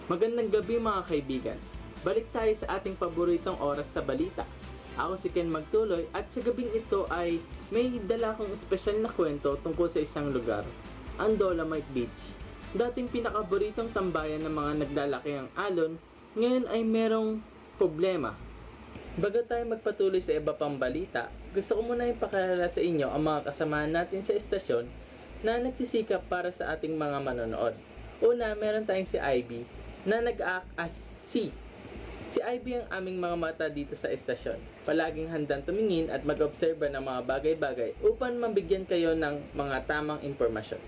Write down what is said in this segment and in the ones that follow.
Magandang gabi mga kaibigan. Balik tayo sa ating paboritong oras sa balita. Ako si Ken Magtuloy at sa gabing ito ay may dala kong espesyal na kwento tungkol sa isang lugar, ang Dolomite Beach. Dating pinakaboritong tambayan ng mga naglalaki ang alon, ngayon ay merong problema. Bago tayo magpatuloy sa iba pang balita, gusto ko muna ipakilala sa inyo ang mga kasamahan natin sa estasyon na nagsisikap para sa ating mga manonood. Una, meron tayong si Ivy na nag-act as C. Si Ivy ang aming mga mata dito sa estasyon. Palaging handang tumingin at mag-obserba ng mga bagay-bagay upang mabigyan kayo ng mga tamang impormasyon.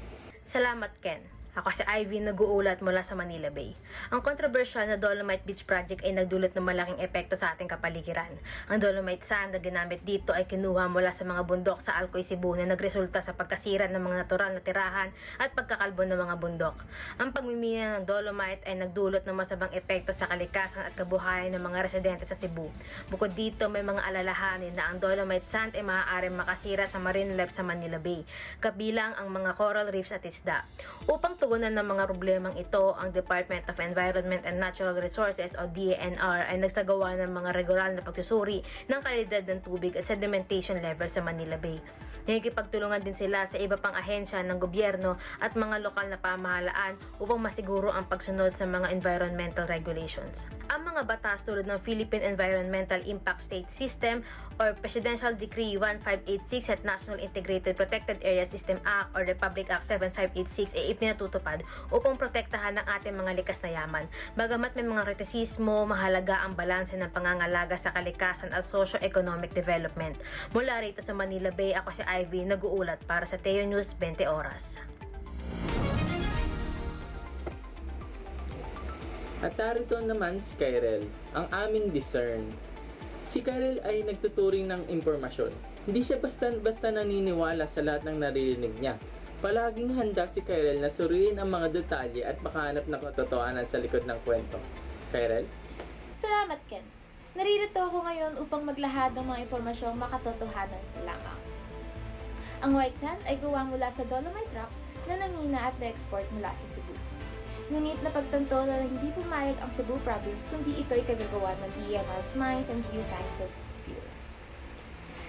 Salamat, Ken. Ako si Ivy, nag-uulat mula sa Manila Bay. Ang controversial na Dolomite Beach Project ay nagdulot ng malaking epekto sa ating kapaligiran. Ang Dolomite sand na ginamit dito ay kinuha mula sa mga bundok sa Alcoy, Cebu na nagresulta sa pagkasira ng mga natural na tirahan at pagkakalbo ng mga bundok. Ang pagmimina ng Dolomite ay nagdulot ng masabang epekto sa kalikasan at kabuhayan ng mga residente sa Cebu. Bukod dito, may mga alalahanin na ang Dolomite sand ay maaaring makasira sa marine life sa Manila Bay, kabilang ang mga coral reefs at isda. Upang tugunan ng mga problemang ito, ang Department of Environment and Natural Resources o DENR ay nagsagawa ng mga regular na pagsusuri ng kalidad ng tubig at sedimentation level sa Manila Bay. Nakikipagtulungan din sila sa iba pang ahensya ng gobyerno at mga lokal na pamahalaan upang masiguro ang pagsunod sa mga environmental regulations. Ang mga batas tulad ng Philippine Environmental Impact State System or Presidential Decree 1586 at National Integrated Protected Area System Act or Republic Act 7586 ay ipinatutupad upang protektahan ang ating mga likas na yaman. Bagamat may mga kritisismo, mahalaga ang balanse ng pangangalaga sa kalikasan at socio-economic development. Mula rito sa Manila Bay, ako si Ivy, nag-uulat para sa Teo News 20 Oras. At narito naman si Kyrel, ang aming discern. Si Kyrel ay nagtuturing ng impormasyon. Hindi siya basta-basta naniniwala sa lahat ng naririnig niya. Palaging handa si Kyrel na suriin ang mga detalye at makahanap ng katotohanan sa likod ng kwento. Kyrel? Salamat, Ken. Naririto ako ngayon upang maglahad ng mga impormasyong makatotohanan lamang. Ang white sand ay gawa mula sa Dolomite rock na nangina at na-export mula sa Cebu. Ngunit napagtanto na hindi pumayag ang Cebu province kundi ito'y kagagawa ng DMR's Mines and Geosciences Bureau.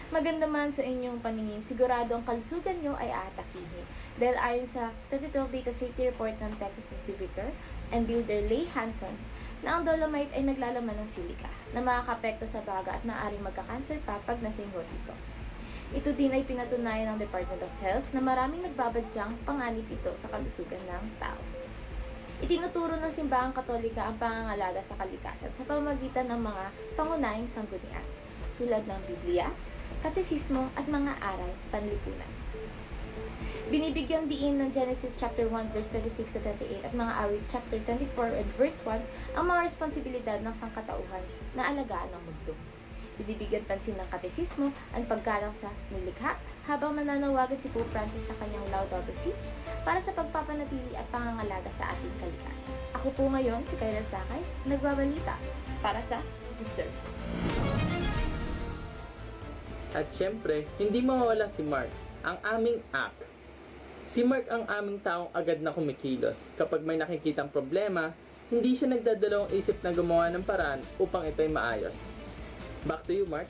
Maganda man sa inyong paningin, sigurado ang kalusugan nyo ay aatakihin dahil ayon sa 2012 Data Safety Report ng Texas Distributor and Builder Leigh Hanson na ang Dolomite ay naglalaman ng silika na makakapekto sa baga at maaaring magka-cancer pa pag nasinggo dito. Ito din ay pinatunayan ng Department of Health na maraming nagbabadyang panganib ito sa kalusugan ng tao. Itinuturo ng Simbahang Katolika ang pangangalaga sa kalikasan sa pamamagitan ng mga pangunahing sanggunian tulad ng Biblia, Katesismo at mga aral panlipunan. Binibigyang diin ng Genesis chapter 1 verse 26 to 28 at mga awit chapter 24 and verse 1 ang mga responsibilidad ng sangkatauhan na alagaan ng mundo. Binibigyan pansin ng Katesismo ang paggalang sa nilikha habang nananawagan si Pope Francis sa kanyang Laudato Si para sa pagpapanatili at pangangalaga sa ating kalikasan. Ako po ngayon si Kyrel Sakay, nagbabalita para sa Discern. At syempre, hindi mawawala si Mark, ang aming act. Si Mark ang aming taong agad na kumikilos. Kapag may nakikitang problema, hindi siya nagdadalawang isip na gumawa ng paraan upang ito'y maayos. Back to you, Mark.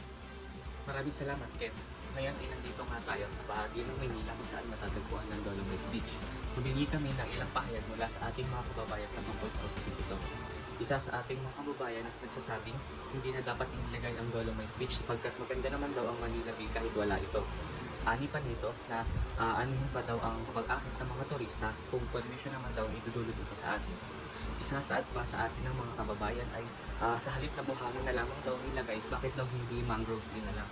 Maraming salamat, Ken. Ngayon ay nandito nga tayo sa bahagi ng Maynila kung saan matatagpuan ng Dolomite Beach. Humingi kami ng ilang pahayag mula sa ating mga kababayan patungkol sa usapin ito. Isa sa ating mga kababayan na nagsasabing hindi na dapat inilagay ang Dolomite Beach sapagkat maganda naman daw ang Manila Bay kahit wala ito. Ani pa nito na anuhin pa daw ang pag-akit ng mga turista kung permission naman daw idudulot ito sa atin. Isasaad pa sa atin ng mga kababayan ay sa halip na buhangin na lamang daw nilagay, bakit daw hindi mangrove din na lang?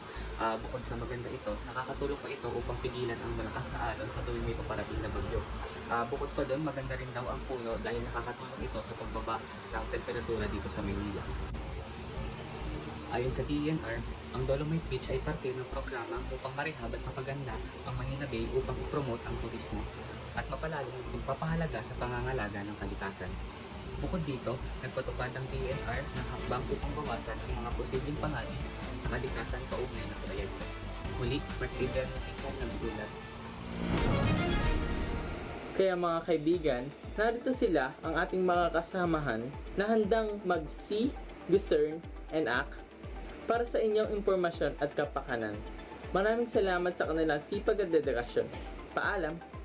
Bukod sa maganda ito, nakakatulong pa ito upang pigilan ang malakas na alon sa tuwing may paparating na bagyo. Bukod pa doon, maganda rin daw ang puno dahil nakakatulong ito sa pagbaba ng temperatura dito sa Maynila. Ayon sa DENR, ang Dolomite Beach ay parte ng programa upang marehab at mapaganda ang Manila Bay upang i-promote ang turismo at mapalalim ang pagpapahalaga sa pangangalaga ng kalikasan. Bukod dito, nagpatupad ang DENR ng hakbang upang bawasan ang mga posibleng panganib sa kalikasan kaugnay ng proyekto. Muli, Mark Adrian, isang nagdulat. Kaya mga kaibigan, narito sila ang ating mga kasamahan na handang mag-see, discern, and act para sa inyong impormasyon at kapakanan. Maraming salamat sa kanilang sipag at dedikasyon. Paalam!